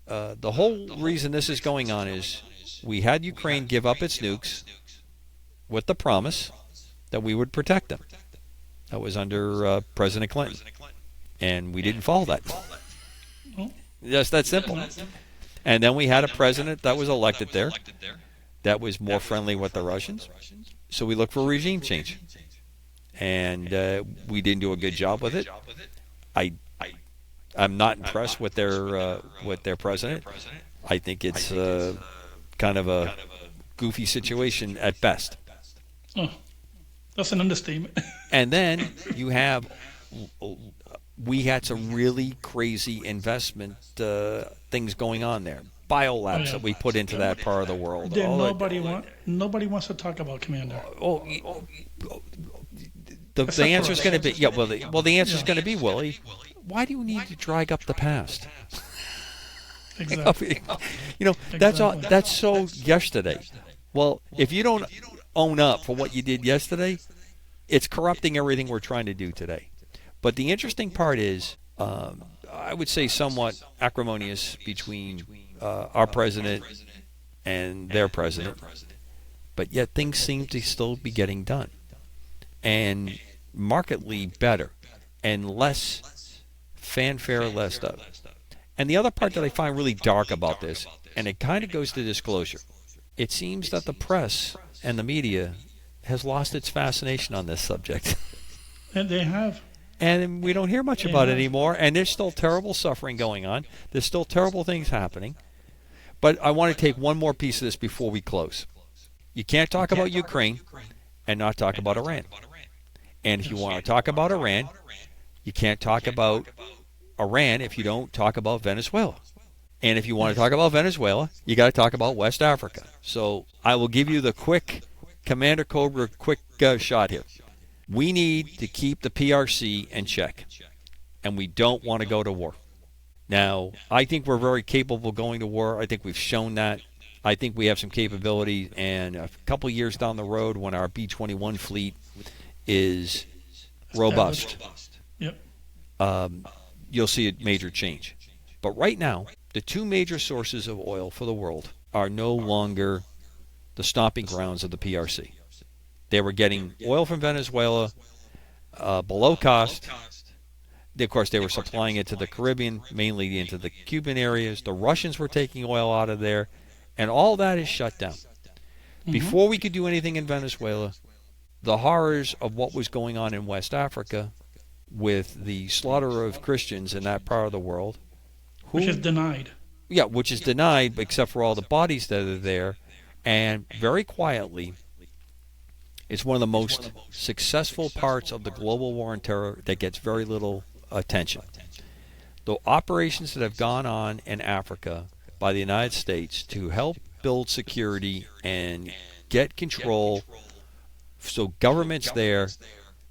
the whole reason this is going on is we had Ukraine give up its nukes with the promise that we would protect them. That was under President Clinton. And we didn't follow that. Just that simple. And then we had a president that was elected there that was more friendly with the Russians. So we looked for regime change. And we didn't do a good job with it. I'm not impressed with their president. I think it's kind of a goofy situation at best. Oh, that's an understatement. And then we had some really crazy investment things going on there. Biolabs that we put into that part of the world. Nobody wants to talk about, Commander. The answer is going to be the answer is going to be, Willie, why do you need to drag up the past? Exactly. That's all. That's so yesterday. Well, if you don't own up for what you did yesterday, it's corrupting everything we're trying to do today. But the interesting part is, I would say somewhat acrimonious between our president and their president, but yet things seem to still be getting done, and markedly better, and less fanfare, less stuff. And the other part that I find really dark about this, and it kind of goes to disclosure, it seems that the press and the media has lost its fascination on this subject. And they have. And we don't hear much about it anymore, and there's still terrible suffering going on. There's still terrible things happening. But I want to take one more piece of this before we close. You can't talk about Ukraine and not talk about Iran. And if you want to talk about Iran, you can't talk about Iran if you don't talk about Venezuela. And if you want to talk about Venezuela, you got to talk about West Africa. So I will give you the quick Commander Cobra shot here. We need to keep the PRC in check, and we don't want to go to war. Now, I think we're very capable of going to war. I think we've shown that. I think we have some capability, and a couple years down the road when our B-21 fleet is robust, you'll see a major change. But right now, the two major sources of oil for the world are no longer the stomping grounds of the PRC. They were getting oil from Venezuela below cost. Of course, they were supplying it to the Caribbean, mainly into the Cuban areas. The Russians were taking oil out of there, and all that is shut down. Before we could do anything in Venezuela, the horrors of what was going on in West Africa with the slaughter of Christians in that part of the world. Which is denied. Yeah, which is denied, except for all the bodies that are there. And very quietly, it's one of the most successful parts of the global war on terror that gets very little attention. The operations that have gone on in Africa by the United States to help build security and get control so governments there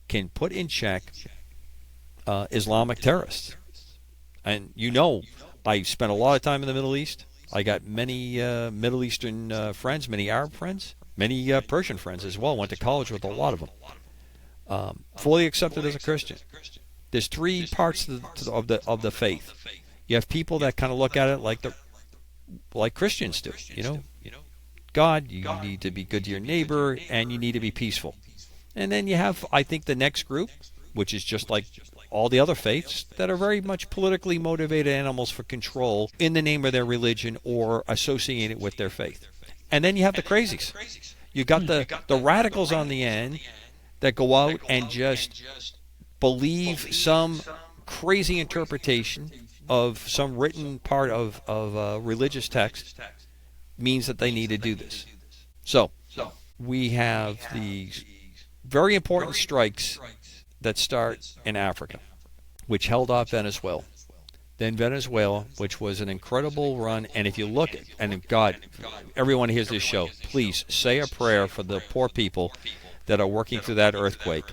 can put in check Islamic terrorists. And I spent a lot of time in the Middle East. I got many Middle Eastern friends, many Arab friends, many Persian friends as well. Went to college with a lot of them. Fully accepted as a Christian. There's three parts of the faith. You have people that kind of look at it like Christians do. God, you need to be good to your neighbor, and you need to be peaceful. And then you have, I think, the next group, which is just like all the other faiths, that are very much politically motivated animals for control in the name of their religion or associated with their faith. And then you have the crazies. You got the radicals on the end that go out and just believe some crazy interpretation of some written part of religious text means that they need to do this. So we have these very important strikes that start in Africa, which held off Venezuela. Then Venezuela, which was an incredible run. And if you look at, and God, everyone hears this show, please say a prayer for the poor people that are working through that earthquake.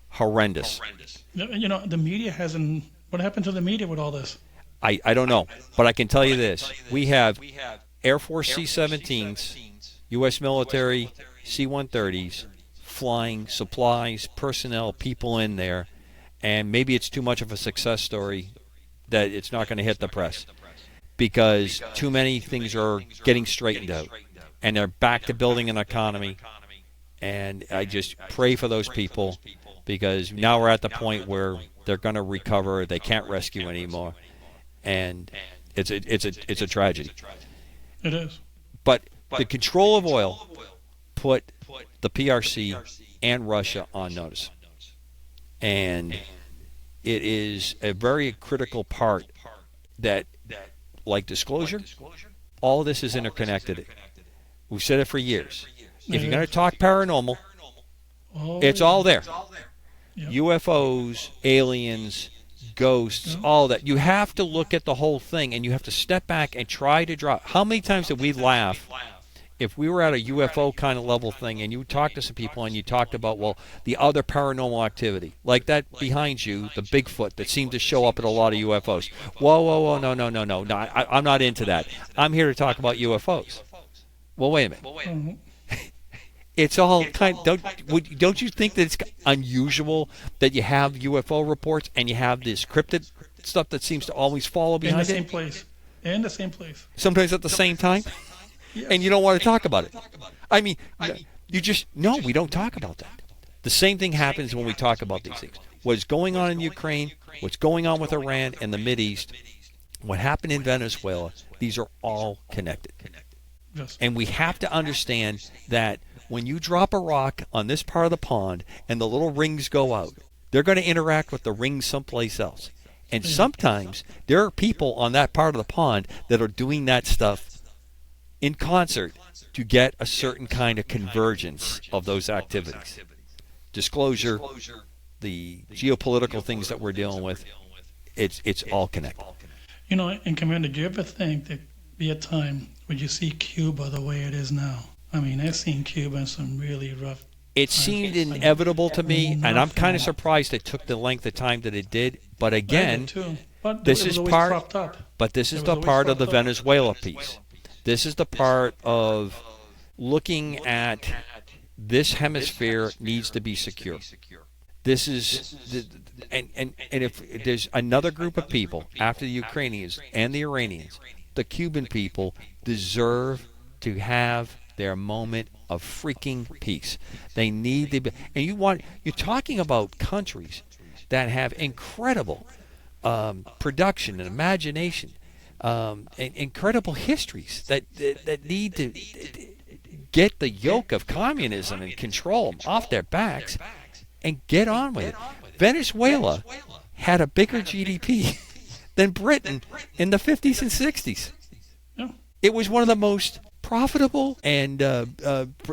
Horrendous. You know, the media hasn't, what happened to the media with all this? I don't know, but I can tell you this. We have Air Force C-17s, U.S. military C-130s, flying supplies, personnel, people in there, and maybe it's too much of a success story that it's not going to hit the press because too many things are getting straightened out, and they're back to building an economy. And I just pray for those people because now we're at the point where they're going to recover. They can't rescue anymore, and it's a tragedy. It is. But the control of oil put the PRC and Russia on notice, and it is a very critical part that, like disclosure, all this is interconnected. We've said it for years. If you're going to talk paranormal, it's all there. Yep. UFOs, aliens, ghosts, all that. You have to look at the whole thing, and you have to step back and try to draw. How many times did we laugh if we were at a UFO kind of level thing and you talked to some people and you talked about, well, the other paranormal activity, like that behind you, the Bigfoot that seemed to show up at a lot of UFOs. Whoa, no, I'm not into that. I'm here to talk about UFOs. Well, wait a minute. Mm-hmm. It's all kind. Don't you think that it's unusual that you have UFO reports and you have this cryptid stuff that seems to always follow behind it? In the same place. Sometimes at the same time? Yes. And you don't want to talk about it. I mean, you just, no, we don't talk about that. The same thing happens when we talk about these things. What's going on in Ukraine, what's going on with Iran and the Mideast, what happened in Venezuela, these are all connected. Yes. And we have to understand that when you drop a rock on this part of the pond and the little rings go out, they're going to interact with the rings someplace else. And sometimes there are people on that part of the pond that are doing that stuff in concert to get a certain kind of convergence of those activities. Disclosure, the geopolitical things that we're dealing with, it's all connected. You know, and Commander, do you ever think there'd be a time when you see Cuba the way it is now? I mean, I've seen Cuba in some really rough It seemed inevitable to me, and I'm kind of surprised it took the length of time that it did. But again, this is part. But this is the part of the Venezuela piece. This is the part of looking at this hemisphere needs to be secure. This is, and if there's another group of people after the Ukrainians and the Iranians, the Cuban people deserve to have their moment of freaking peace. They need the, and you're talking about countries that have incredible production and imagination, and incredible histories that need to get the yoke of communism and control them off their backs and get on with it. Venezuela had a bigger GDP than Britain in the 50s and 60s. It was one of the most profitable and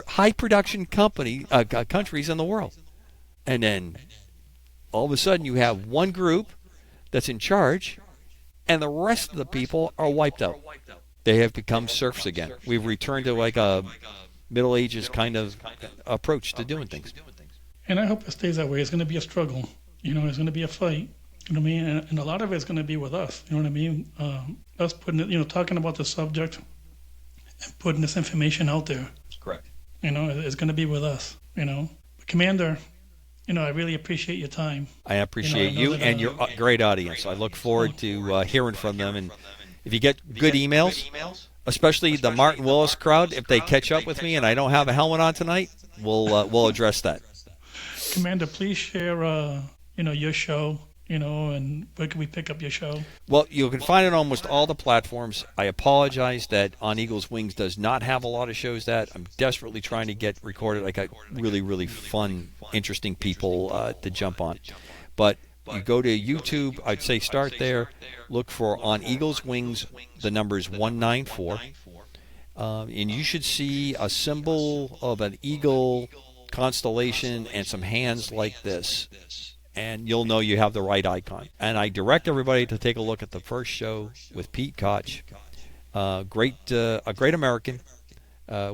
high production countries in the world. And then all of a sudden you have one group that's in charge and the rest of the people are wiped out. They have become serfs again. We've returned to like a Middle Ages kind of approach to doing things. And I hope it stays that way. It's going to be a struggle. You know, it's going to be a fight. You know what I mean? And a lot of it's going to be with us. You know what I mean? Us putting it, talking about the subject and putting this information out there. Correct. It's going to be with us, But Commander, I really appreciate your time. I appreciate you and your great audience. I look forward to hearing from them. And if you get good emails, especially the Martin Willis crowd, if they catch up with me and I don't have a helmet on tonight, we'll address that. Commander, please share, your show. And where can we pick up your show? Well, you can find it on almost all the platforms. I apologize that On Eagle's Wings does not have a lot of shows that I'm desperately trying to get recorded. I got really, really fun, interesting people to jump on. But you go to YouTube, I'd say start there. Look for On Eagle's Wings, the number is 194. And you should see a symbol of an eagle constellation and some hands like this. And you'll know you have the right icon. And I direct everybody to take a look at the first show with Pete Koch. A great American.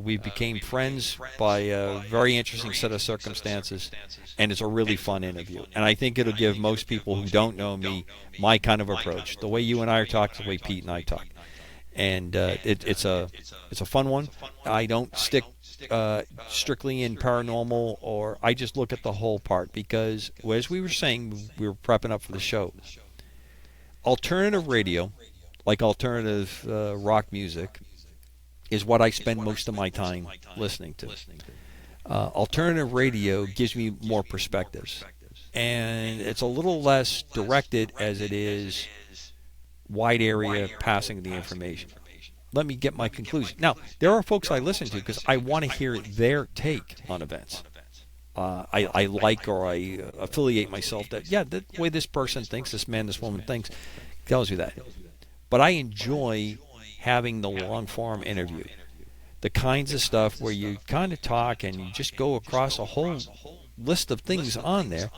We became friends by a very interesting set of circumstances, and it's a really fun interview. And I think it'll give most people who don't know me my kind of approach. The way you and I are talking, the way Pete and I talk. And it's a fun one. I don't stick strictly in paranormal, or I just look at the whole part, because as we were saying, we were prepping up for the show. Alternative radio, like alternative rock music, is what I spend most of my time listening to. Alternative radio gives me more perspectives, and it's a little less directed as it is wide area passing the information. Let me get my conclusion. Now, there are folks I listen to because I want to hear their take on events. I like, or I affiliate myself that, the way this person thinks, this man, this woman thinks, tells you that. But I enjoy having the long-form interview, the kinds of stuff where you kind of talk and you just go across a whole list of things on there,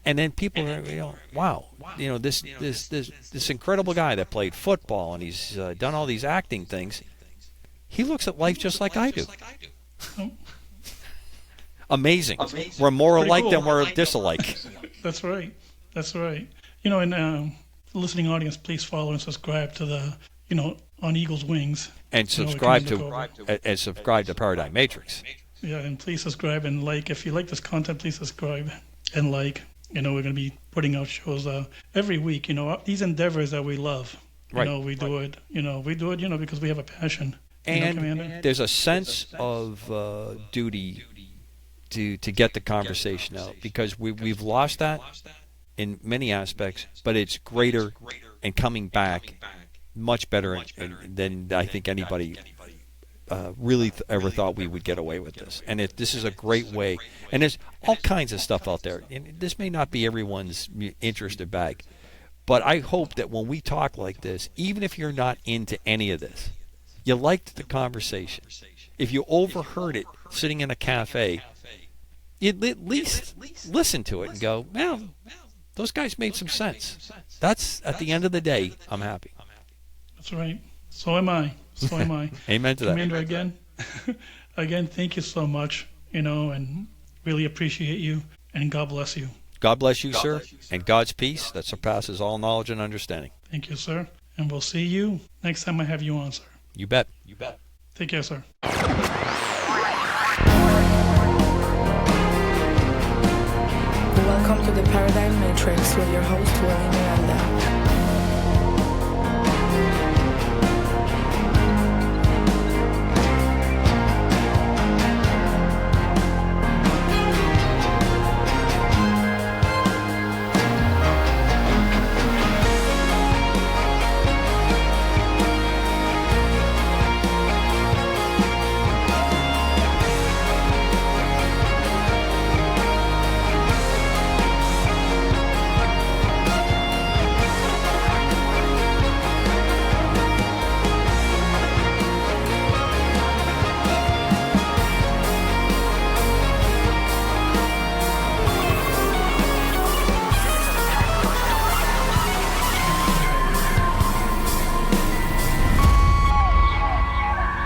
and then people are, wow, this incredible guy that played football and he's done all these acting things. He looks at life just like I do. Amazing. We're more alike than we're disalike. That's right. And listening audience, please follow and subscribe to the, On Eagle's Wings. And subscribe to Paradigm Matrix. Yeah, and please subscribe and like. If you like this content, please subscribe and like. We're going to be putting out shows every week. These endeavors that we love. We do it. We do it. Because we have a passion. And there's a sense of duty to get the conversation out, because we've lost that in many aspects, but it's greater and coming back much better than I think anybody really ever thought we would get away with this. And this is a great way. And there's all kinds of stuff out there. And this may not be everyone's interest or bag, but I hope that when we talk like this, even if you're not into any of this, you liked the conversation. If you overheard it sitting in a cafe, you'd at least listen to it and go, well, those guys made some sense. That's, at the end of the day, I'm happy. That's right. So am I. Amen to that. Commander, again, thank you so much, and really appreciate you, and God bless you. God bless you, sir, and God's peace that surpasses all knowledge and understanding. Thank you, sir. And we'll see you next time I have you on, sir. You bet. Take care, sir. Welcome to the Paradigm Matrix with your host, Willie Miranda.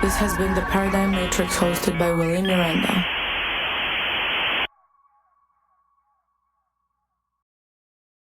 This has been the Paradigm Matrix hosted by Willie Miranda.